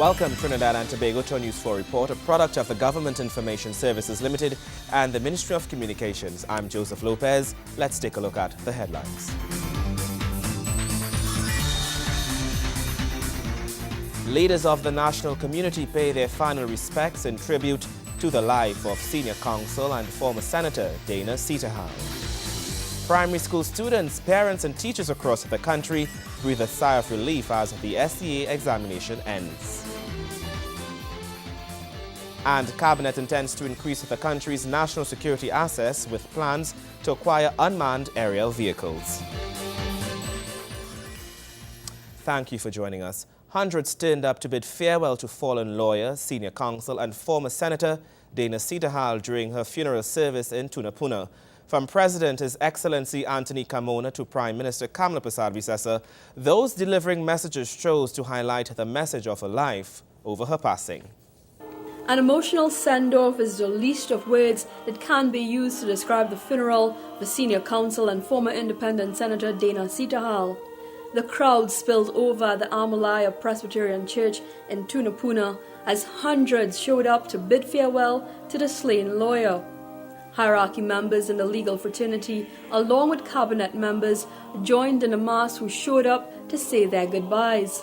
Welcome, Trinidad and Tobago, to News 4 Report, a product of the Government Information Services Limited and the Ministry of Communications. I'm Joseph Lopez. Let's take a look at the headlines. Leaders of the national community pay their final respects in tribute to the life of senior counsel and former Senator Dana Sitahal. Primary school students, parents and teachers across the country breathe a sigh of relief as the SCA examination ends. And Cabinet intends to increase the country's national security assets with plans to acquire unmanned aerial vehicles. Thank you for joining us. Hundreds turned up to bid farewell to fallen lawyer, senior counsel and former Senator Dana Sitahal during her funeral service in Tunapuna. From President His Excellency Anthony Carmona to Prime Minister Kamla Persad-Visesa, those delivering messages chose to highlight the message of her life over her passing. An emotional send-off is the least of words that can be used to describe the funeral of senior counsel and former independent Senator Dana Sitahal. The crowd spilled over the Amalaya Presbyterian Church in Tunapuna as hundreds showed up to bid farewell to the slain lawyer. Hierarchy members in the legal fraternity, along with cabinet members, joined in the mass who showed up to say their goodbyes.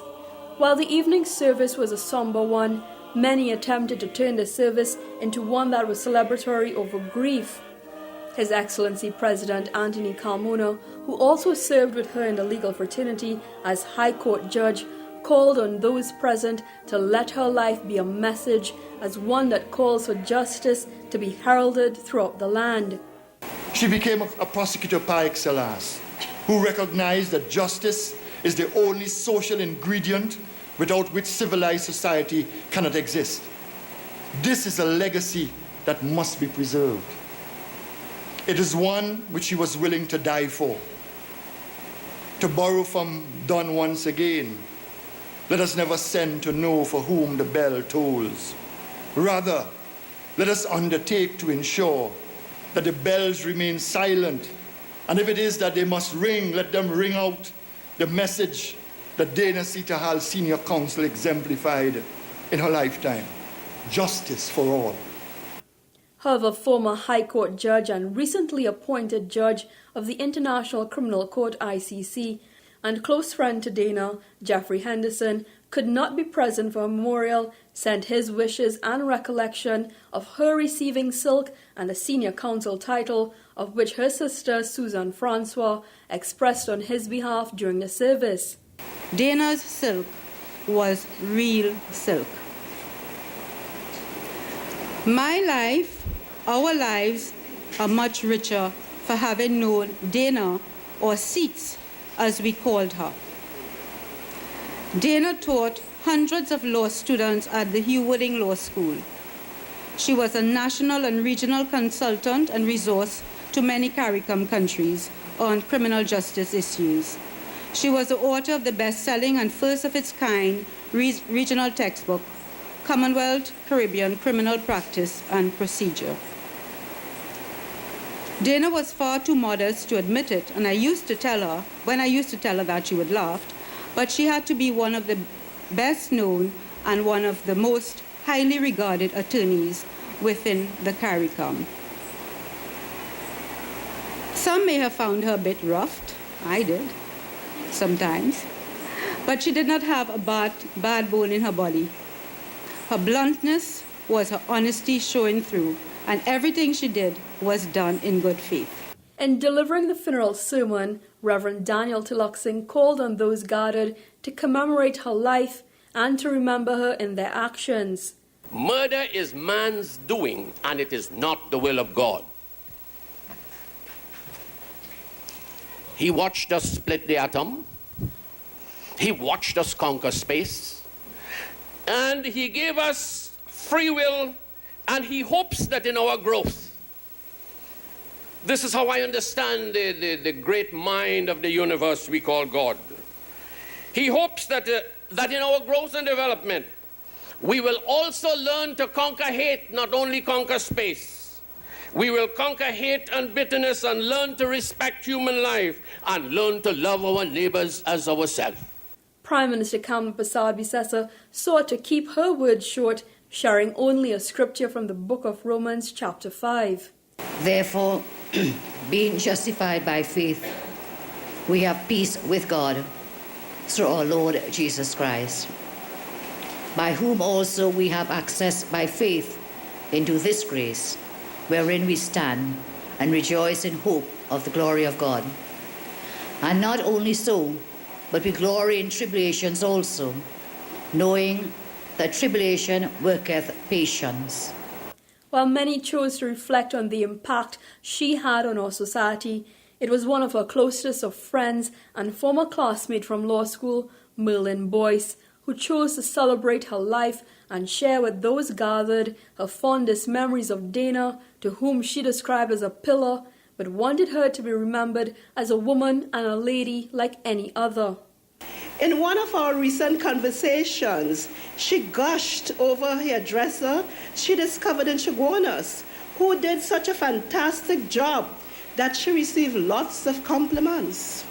While the evening service was a somber one, many attempted to turn the service into one that was celebratory over grief. His Excellency President Anthony Carmona, who also served with her in the legal fraternity as High Court judge, called on those present to let her life be a message as one that calls for justice to be heralded throughout the land. She became a prosecutor par excellence, who recognized that justice is the only social ingredient without which civilized society cannot exist. This is a legacy that must be preserved. It is one which she was willing to die for. To borrow from Don once again, let us never send to know for whom the bell tolls. Rather, let us undertake to ensure that the bells remain silent, and if it is that they must ring, let them ring out the message that Dana Sitahal Senior Counsel exemplified in her lifetime: justice for all. However, former High Court judge and recently appointed judge of the International Criminal Court ICC and close friend to Dana, Jeffrey Henderson, could not be present for a memorial, sent his wishes and recollection of her receiving silk and the senior counsel title, of which her sister Susan Francois expressed on his behalf during the service. Dana's silk was real silk. My life, our lives, are much richer for having known Dana, or Seats, as we called her. Dana taught hundreds of law students at the Hugh Wooding Law School. She was a national and regional consultant and resource to many CARICOM countries on criminal justice issues. She was the author of the best-selling and first of its kind regional textbook, Commonwealth Caribbean Criminal Practice and Procedure. Dana was far too modest to admit it, and when I used to tell her that, she would laugh, but she had to be one of the best known and one of the most highly regarded attorneys within the CARICOM. Some may have found her a bit rough. I did, sometimes. But she did not have a bad bone in her body. Her bluntness was her honesty showing through, and everything she did was done in good faith. In delivering the funeral sermon, Reverend Daniel Tiloksing called on those gathered to commemorate her life and to remember her in their actions. Murder is man's doing, and it is not the will of God. He watched us split the atom. He watched us conquer space. And he gave us free will, and he hopes that in our growth, this is how I understand the great mind of the universe we call God. He hopes that in our growth and development, we will also learn to conquer hate, not only conquer space. We will conquer hate and bitterness and learn to respect human life and learn to love our neighbors as ourselves. Prime Minister Kamla Persad-Bissessar sought to keep her words short, sharing only a scripture from the book of Romans chapter 5. Therefore, being justified by faith, we have peace with God through our Lord Jesus Christ, by whom also we have access by faith into this grace, wherein we stand and rejoice in hope of the glory of God. And not only so, but we glory in tribulations also, knowing that tribulation worketh patience. While many chose to reflect on the impact she had on our society, it was one of her closest of friends and former classmate from law school, Merlin Boyce, who chose to celebrate her life and share with those gathered her fondest memories of Dana, to whom she described as a pillar, but wanted her to be remembered as a woman and a lady like any other. In one of our recent conversations, she gushed over a hairdresser she discovered in Chaguanas, who did such a fantastic job that she received lots of compliments.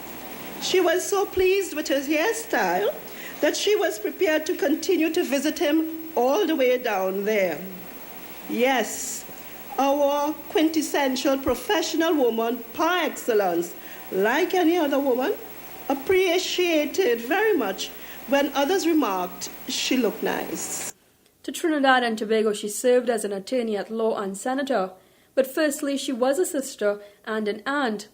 She was so pleased with his hairstyle that she was prepared to continue to visit him all the way down there. Yes, our quintessential professional woman par excellence, like any other woman, appreciated very much when others remarked she looked nice. To Trinidad and Tobago, she served as an attorney at law and senator, but firstly she was a sister and an aunt.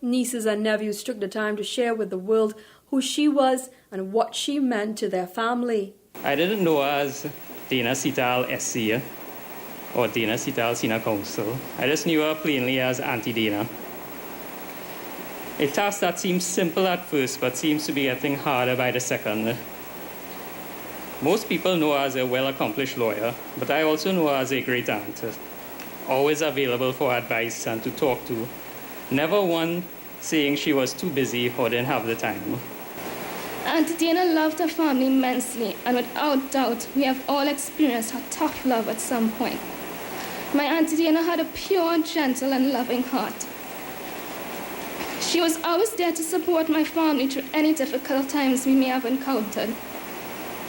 Nieces and nephews took the time to share with the world who she was and what she meant to their family. I didn't know her as Dana Sital SC or Dana Sital Senior Counsel. I just knew her plainly as Auntie Dana. A task that seems simple at first but seems to be getting harder by the second. Most people know her as a well-accomplished lawyer, but I also know her as a great aunt, always available for advice and to talk to, never one saying she was too busy or didn't have the time. Auntie Dana loved her family immensely, and without doubt, we have all experienced her tough love at some point. My Auntie Dana had a pure, gentle, and loving heart. She was always there to support my family through any difficult times we may have encountered.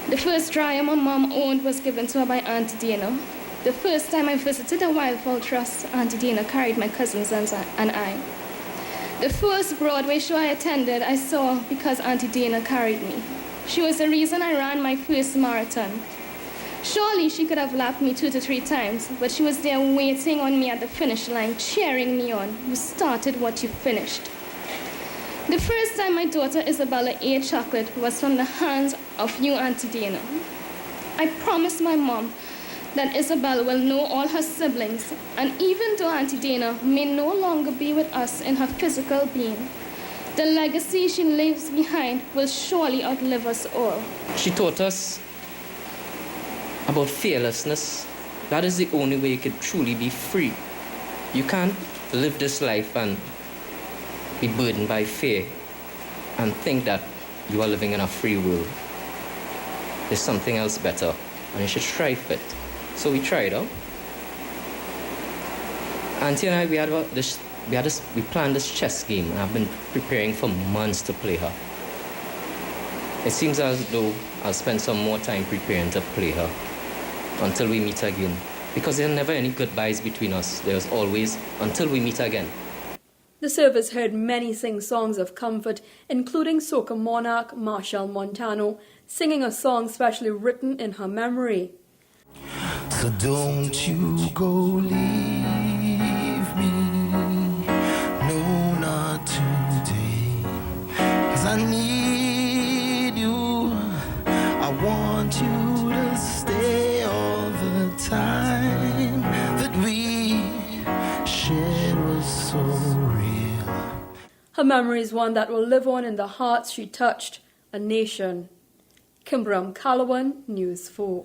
The first dryer my mom owned was given to her by Auntie Dana. The first time I visited the Wildfowl Trust, Auntie Dana carried my cousins and I. The first Broadway show I attended, I saw because Auntie Dana carried me. She was the reason I ran my first marathon. Surely she could have lapped me 2 to 3 times, but she was there waiting on me at the finish line, cheering me on. You started what you finished. The first time my daughter Isabella ate chocolate was from the hands of you, Auntie Dana. I promised my mom that Isabella will know all her siblings, and even though Auntie Dana may no longer be with us in her physical being, the legacy she leaves behind will surely outlive us all. She taught us about fearlessness. That is the only way you can truly be free. You can't live this life and be burdened by fear and think that you are living in a free world. There's something else better, and you should strive for it. So we tried out. Auntie and I, we planned this chess game, and I've been preparing for months to play her. It seems as though I'll spend some more time preparing to play her until we meet again. Because there are never any goodbyes between us. There's always until we meet again. The service heard many sing songs of comfort, including soca monarch Marshall Montano, singing a song specially written in her memory. So don't you go leave me, no, not today, 'cause I need you, I want you to stay all the time that we shared was so real. Her memory is one that will live on in the hearts she touched, a nation. Kimbram Calawan, News 4.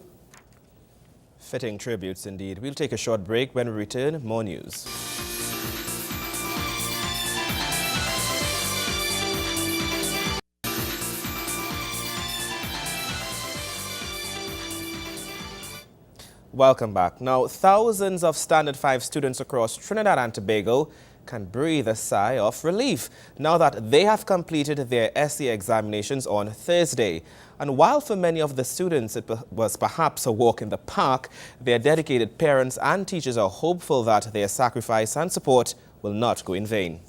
Fitting tributes indeed. We'll take a short break. When we return, more news. Welcome back. Now, thousands of Standard 5 students across Trinidad and Tobago can breathe a sigh of relief now that they have completed their SE examinations on Thursday. And while for many of the students it was perhaps a walk in the park, their dedicated parents and teachers are hopeful that their sacrifice and support will not go in vain.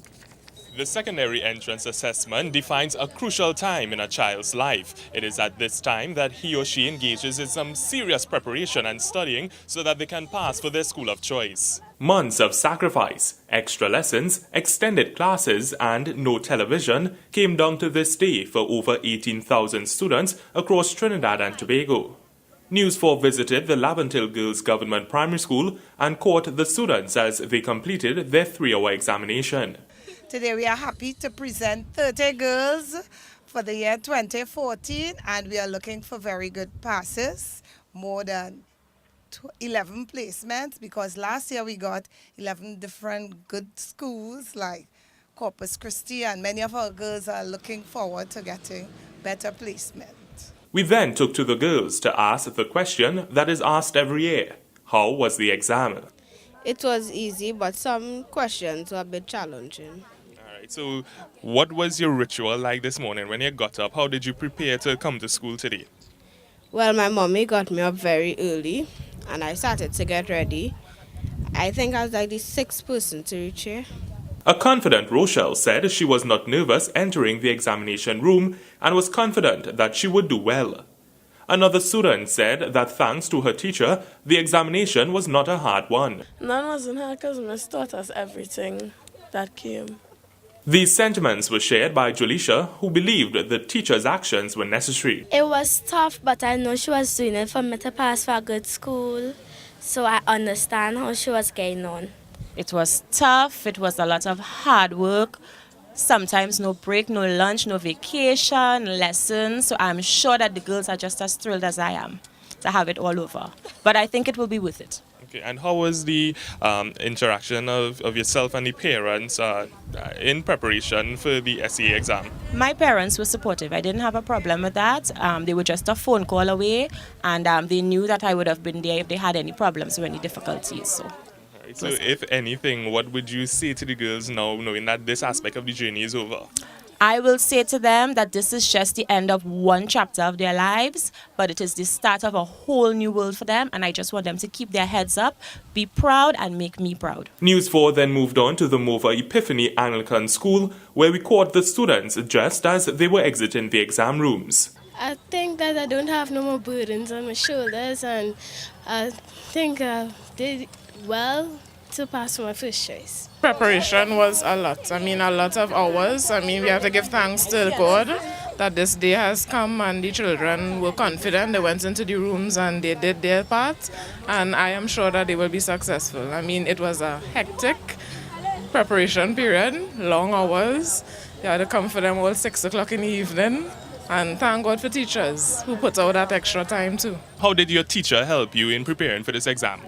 The secondary entrance assessment defines a crucial time in a child's life. It is at this time that he or she engages in some serious preparation and studying so that they can pass for their school of choice. Months of sacrifice, extra lessons, extended classes, and no television came down to this day for over 18,000 students across Trinidad and Tobago. News 4 visited the Laventille Girls Government Primary School and caught the students as they completed their 3-hour examination. Today we are happy to present 30 girls for the year 2014, and we are looking for very good passes, more than 11 placements, because last year we got 11 different good schools like Corpus Christi, and many of our girls are looking forward to getting better placement. We then took to the girls to ask the question that is asked every year. How was the exam? It was easy, but some questions were a bit challenging. So what was your ritual like this morning when you got up? How did you prepare to come to school today? Well, my mommy got me up very early and I started to get ready. I think I was like the 6th person to reach here. A confident Rochelle said she was not nervous entering the examination room and was confident that she would do well. Another student said that thanks to her teacher, the examination was not a hard one. None wasn't hard because Miss taught us everything that came. These sentiments were shared by Julisha, who believed the teacher's actions were necessary. It was tough, but I know she was doing it for me to pass for a good school, so I understand how she was getting on. It was tough, it was a lot of hard work, sometimes no break, no lunch, no vacation, lessons, so I'm sure that the girls are just as thrilled as I am to have it all over. But I think it will be worth it. Okay, and how was the interaction of yourself and the parents in preparation for the SE exam? My parents were supportive. I didn't have a problem with that. They were just a phone call away, and they knew that I would have been there if they had any problems or any difficulties. So if anything, what would you say to the girls now, knowing that this aspect of the journey is over? I will say to them that this is just the end of one chapter of their lives, but it is the start of a whole new world for them, and I just want them to keep their heads up, be proud, and make me proud. News 4 then moved on to the Mova Epiphany Anglican School, where we caught the students just as they were exiting the exam rooms. I think that I don't have no more burdens on my shoulders, and I think I did well to pass my first choice. Preparation was a lot. I mean, a lot of hours. I mean, we have to give thanks to God that this day has come, and the children were confident. They went into the rooms and they did their part, and I am sure that they will be successful. I mean, it was a hectic preparation period, long hours. You had to come for them all 6 o'clock in the evening. And thank God for teachers who put out that extra time too. How did your teacher help you in preparing for this exam?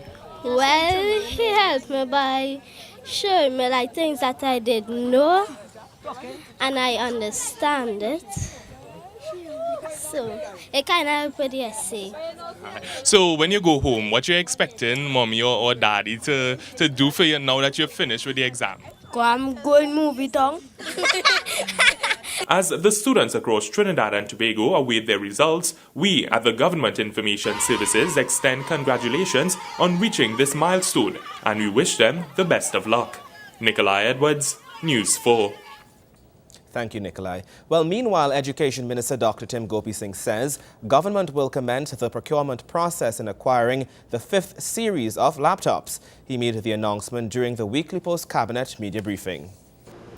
Well, he helped me by showing me like things that I didn't know, and I understand it. So it kind of helped with the essay. So when you go home, what you expecting mommy or daddy to do for you now that you're finished with the exam? I'm going movie town. As the students across Trinidad and Tobago await their results, we at the Government Information Services extend congratulations on reaching this milestone, and we wish them the best of luck. Nikolai Edwards, News 4. Thank you, Nikolai. Well, meanwhile, Education Minister Dr. Tim Gopi Singh says government will commence the procurement process in acquiring the 5th series of laptops. He made the announcement during the weekly post-cabinet media briefing.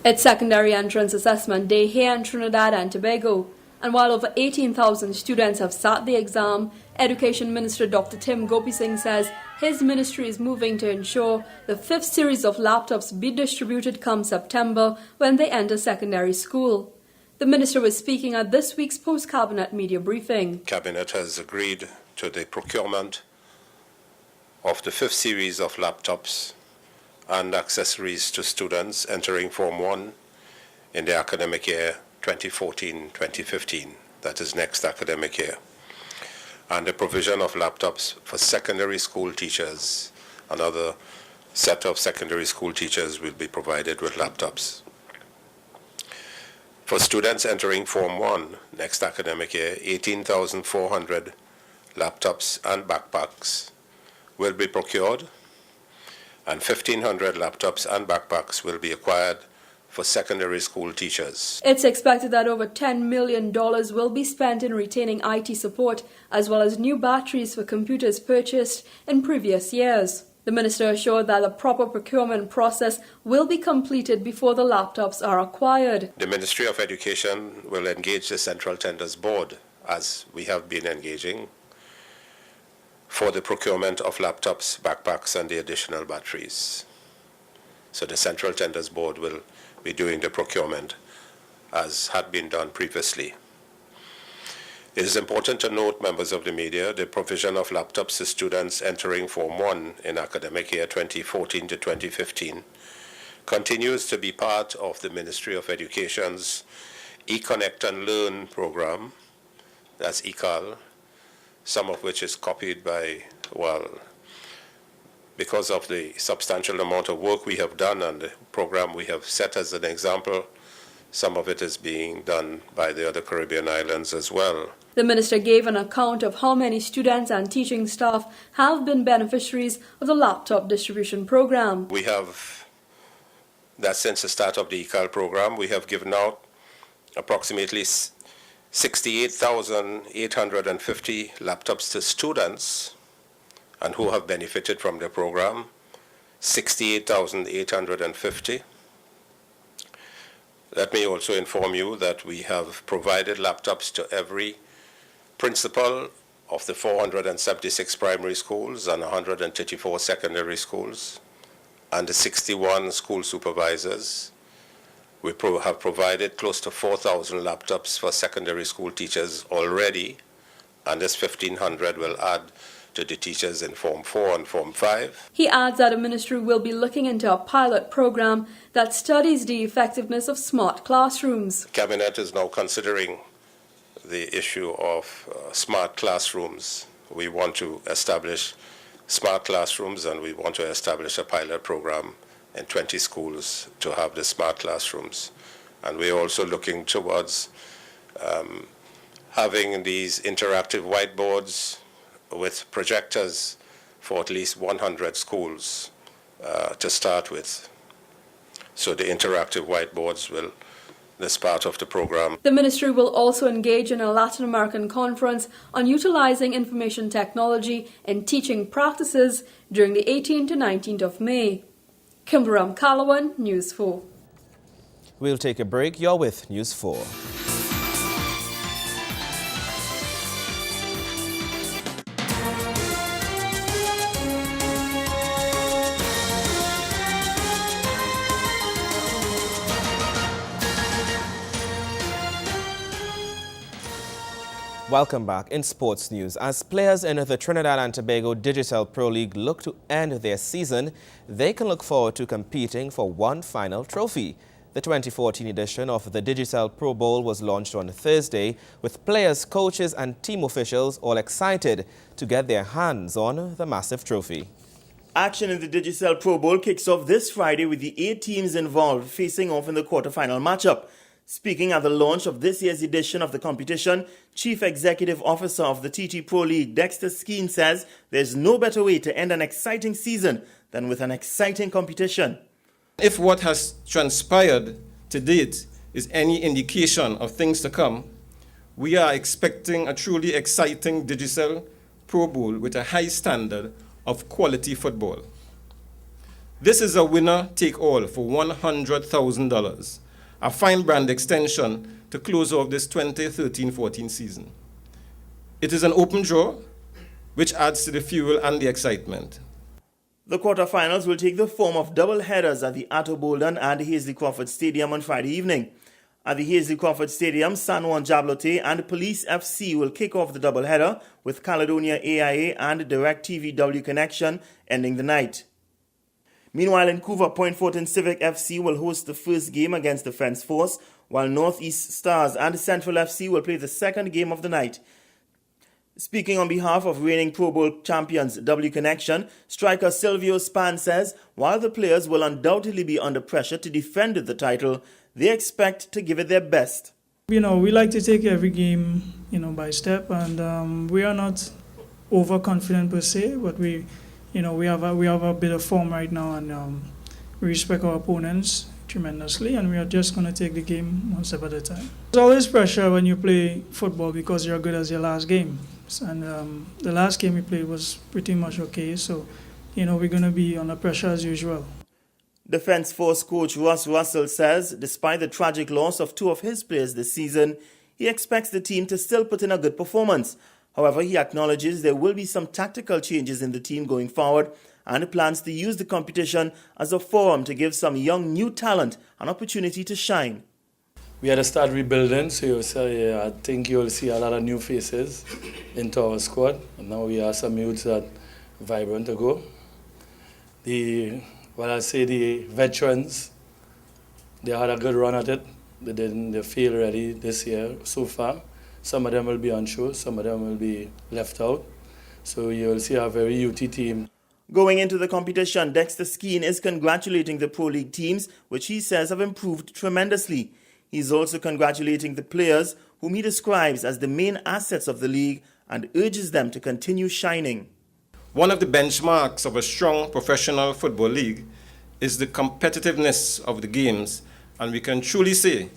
It's secondary entrance assessment day here in Trinidad and Tobago. And while over 18,000 students have sat the exam, Education Minister Dr. Tim Gopi Singh says his ministry is moving to ensure the 5th series of laptops be distributed come September when they enter secondary school. The minister was speaking at this week's post-cabinet media briefing. Cabinet has agreed to the procurement of the 5th series of laptops and accessories to students entering Form 1 in the academic year 2014-2015, that is next academic year, and the provision of laptops for secondary school teachers and other set of secondary school teachers will be provided with laptops. For students entering Form 1 next academic year, 18,400 laptops and backpacks will be procured, and 1,500 laptops and backpacks will be acquired for secondary school teachers. It's expected that over $10 million will be spent in retaining IT support, as well as new batteries for computers purchased in previous years. The minister assured that the proper procurement process will be completed before the laptops are acquired. The Ministry of Education will engage the Central Tenders Board, as we have been engaging, for the procurement of laptops, backpacks, and the additional batteries. So the Central Tenders Board will be doing the procurement as had been done previously. It is important to note, members of the media, the provision of laptops to students entering Form 1 in academic year 2014 to 2015 continues to be part of the Ministry of Education's eConnect and Learn program, that's ECAL, some of which is copied by, well, because of the substantial amount of work we have done and the program we have set as an example, some of it is being done by the other Caribbean islands as well. The minister gave an account of how many students and teaching staff have been beneficiaries of the laptop distribution program. We have, that since the start of the ECAL program, we have given out approximately 68,850 laptops to students and who have benefited from the program, 68,850. Let me also inform you that we have provided laptops to every principal of the 476 primary schools and 134 secondary schools, and the 61 school supervisors. We have provided close to 4,000 laptops for secondary school teachers already, and this 1,500 will add to the teachers in Form 4 and Form 5. He adds that the ministry will be looking into a pilot program that studies the effectiveness of smart classrooms. Cabinet is now considering the issue of smart classrooms. We want to establish smart classrooms, and we want to establish a pilot program in 20 schools to have the smart classrooms. And we're also looking towards having these interactive whiteboards with projectors for at least 100 schools to start with. So the interactive whiteboards will, this part of the program. The ministry will also engage in a Latin American conference on utilizing information technology in teaching practices during the 18th to 19th of May. Kimberam Calawan, News 4. We'll take a break. You're with News 4. Welcome back. In sports news, as players in the Trinidad and Tobago Digital Pro League look to end their season, they can look forward to competing for one final trophy. The 2014 edition of the Digital Pro Bowl was launched on Thursday, with players, coaches and team officials all excited to get their hands on the massive trophy. Action in the Digital Pro Bowl kicks off this Friday with the 8 teams involved facing off in the quarterfinal matchup. Speaking at the launch of this year's edition of the competition, Chief Executive Officer of the TT Pro League, Dexter Skeen, says there's no better way to end an exciting season than with an exciting competition. If what has transpired to date is any indication of things to come, we are expecting a truly exciting Digital Pro Bowl with a high standard of quality football. This is a winner-take-all for $100,000. A fine brand extension to close off this 2013-14 season. It is an open draw, which adds to the fuel and the excitement. The quarterfinals will take the form of double headers at the Atto Bolden and Hazley Crawford Stadium on Friday evening. At the Hazley Crawford Stadium, San Juan Jablote and Police FC will kick off the double header, with Caledonia AIA and DirecTV W Connection ending the night. Meanwhile, in Couva, Point Fortin Civic FC will host the first game against Defence Force, while Northeast Stars and Central FC will play the second game of the night. Speaking on behalf of reigning Pro Bowl champions W Connection, striker Silvio Span says while the players will undoubtedly be under pressure to defend the title, they expect to give it their best. We like to take every game, by step, and we are not overconfident per se, but we have a bit of form right now, and we respect our opponents tremendously, and we are just going to take the game one step at a time. There's always pressure when you play football because you're good as your last game. And the last game we played was pretty much okay, so we're going to be under pressure as usual. Defence Force coach Ross Russell says despite the tragic loss of two of his players this season, he expects the team to still put in a good performance. However, he acknowledges there will be some tactical changes in the team going forward and plans to use the competition as a forum to give some young new talent an opportunity to shine. We had to start rebuilding, so I think you'll see a lot of new faces into our squad. And now we have some youths that are vibrant to go. The veterans, they had a good run at it. They feel ready this year so far. Some of them will be on show, some of them will be left out. So you'll see a very youthful team. Going into the competition, Dexter Skeen is congratulating the Pro League teams, which he says have improved tremendously. He's also congratulating the players, whom he describes as the main assets of the league, and urges them to continue shining. One of the benchmarks of a strong professional football league is the competitiveness of the games, and we can truly say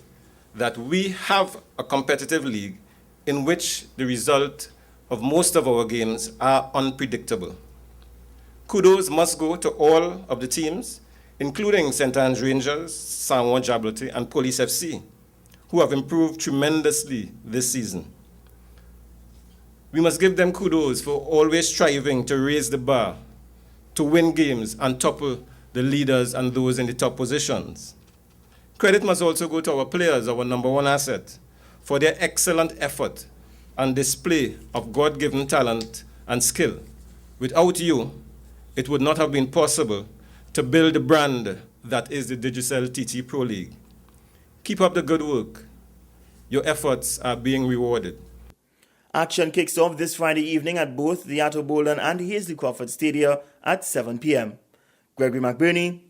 that we have a competitive league in which the result of most of our games are unpredictable. Kudos must go to all of the teams, including St. Anne's Rangers, San Juan Jabloteh, and Police FC, who have improved tremendously this season. We must give them kudos for always striving to raise the bar, to win games and topple the leaders and those in the top positions. Credit must also go to our players, our number one asset, for their excellent effort and display of God-given talent and skill. Without you, it would not have been possible to build the brand that is the Digicel TT Pro League. Keep up the good work. Your efforts are being rewarded. Action kicks off this Friday evening at both the Atto Boldon and Hazley Crawford Stadia at 7 p.m. Gregory McBurney,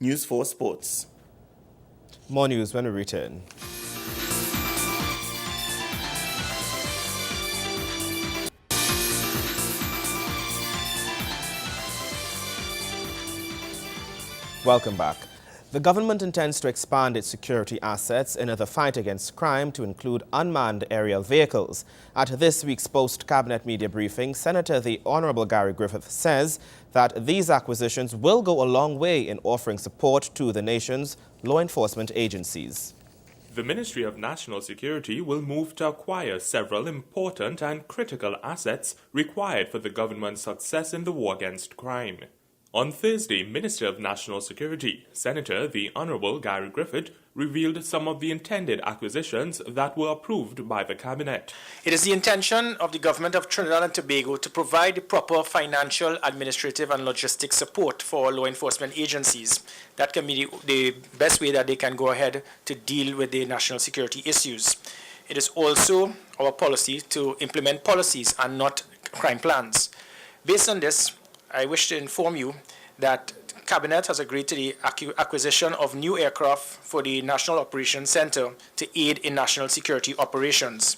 News 4 Sports. More news when we return. Welcome back. The government intends to expand its security assets in the fight against crime to include unmanned aerial vehicles. At this week's post-cabinet media briefing, Senator the Honorable Gary Griffith says that these acquisitions will go a long way in offering support to the nation's law enforcement agencies. The Ministry of National Security will move to acquire several important and critical assets required for the government's success in the war against crime. On Thursday, Minister of National Security, Senator the Honorable Gary Griffith, revealed some of the intended acquisitions that were approved by the Cabinet. It is the intention of the Government of Trinidad and Tobago to provide proper financial, administrative and logistic support for law enforcement agencies. That can be the best way that they can go ahead to deal with the national security issues. It is also our policy to implement policies and not crime plans. Based on this, I wish to inform you that Cabinet has agreed to the acquisition of new aircraft for the National Operations Center to aid in national security operations.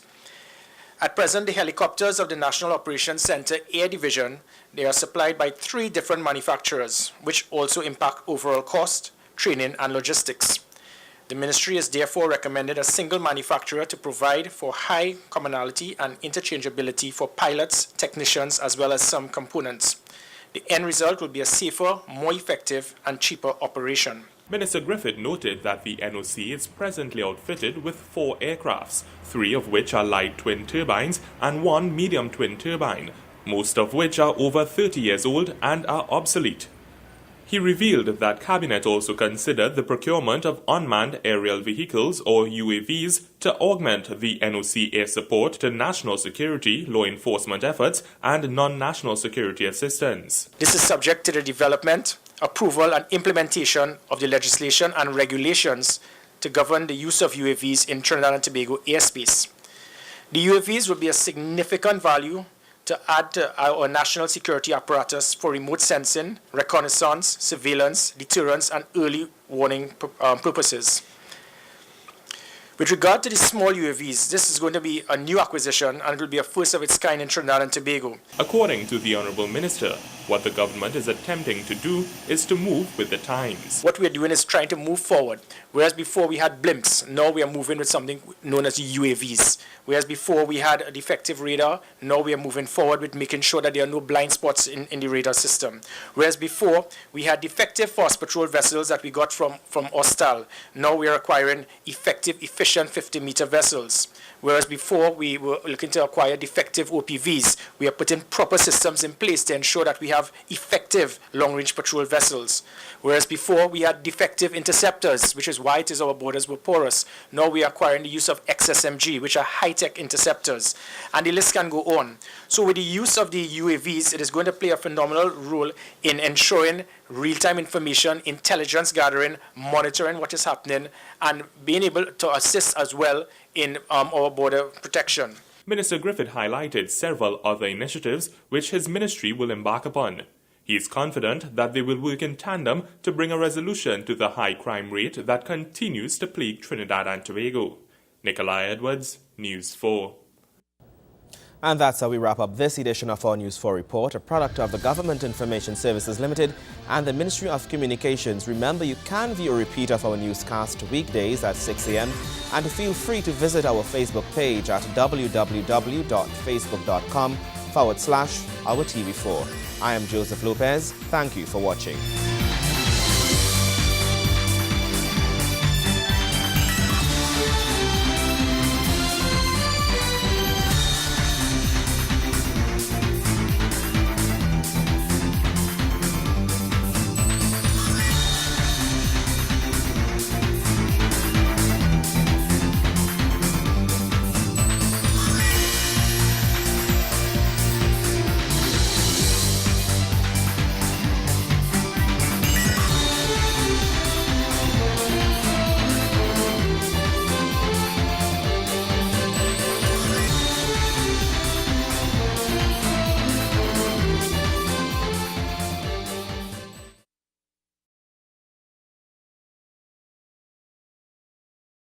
At present, the helicopters of the National Operations Center Air Division, they are supplied by 3 different manufacturers, which also impact overall cost, training, and logistics. The Ministry has therefore recommended a single manufacturer to provide for high commonality and interchangeability for pilots, technicians, as well as some components. The end result will be a safer, more effective, and cheaper operation. Minister Griffith noted that the NOC is presently outfitted with 4 aircrafts, 3 of which are light twin turbines and 1 medium twin turbine, most of which are over 30 years old and are obsolete. He revealed that Cabinet also considered the procurement of unmanned aerial vehicles or UAVs to augment the NOC air support to national security, law enforcement efforts and non-national security assistance. This is subject to the development, approval and implementation of the legislation and regulations to govern the use of UAVs in Trinidad and Tobago airspace. The UAVs will be a significant value to add to our national security apparatus for remote sensing, reconnaissance, surveillance, deterrence, and early warning purposes. With regard to the small UAVs, this is going to be a new acquisition and it will be a first of its kind in Trinidad and Tobago. According to the Honorable Minister, what the government is attempting to do is to move with the times. What we're doing is trying to move forward. Whereas before we had blimps, now we are moving with something known as UAVs. Whereas before we had a defective radar, now we are moving forward with making sure that there are no blind spots in the radar system. Whereas before we had defective fast patrol vessels that we got from Austal, now we are acquiring effective, efficient 50-meter vessels. Whereas before we were looking to acquire defective OPVs, we are putting proper systems in place to ensure that we have effective long-range patrol vessels. Whereas before we had defective interceptors, which is why it is our borders were porous. Now we are acquiring the use of XSMG, which are high-tech interceptors. And the list can go on. So with the use of the UAVs, it is going to play a phenomenal role in ensuring real-time information, intelligence gathering, monitoring what is happening, and being able to assist as well in our border protection. Minister Griffith highlighted several other initiatives which his ministry will embark upon. He is confident that they will work in tandem to bring a resolution to the high crime rate that continues to plague Trinidad and Tobago. Nikolai Edwards, News 4. And that's how we wrap up this edition of our News 4 report, a product of the Government Information Services Limited and the Ministry of Communications. Remember, you can view a repeat of our newscast weekdays at 6 a.m. and feel free to visit our Facebook page at www.facebook.com/OurTV4. I am Joseph Lopez. Thank you for watching.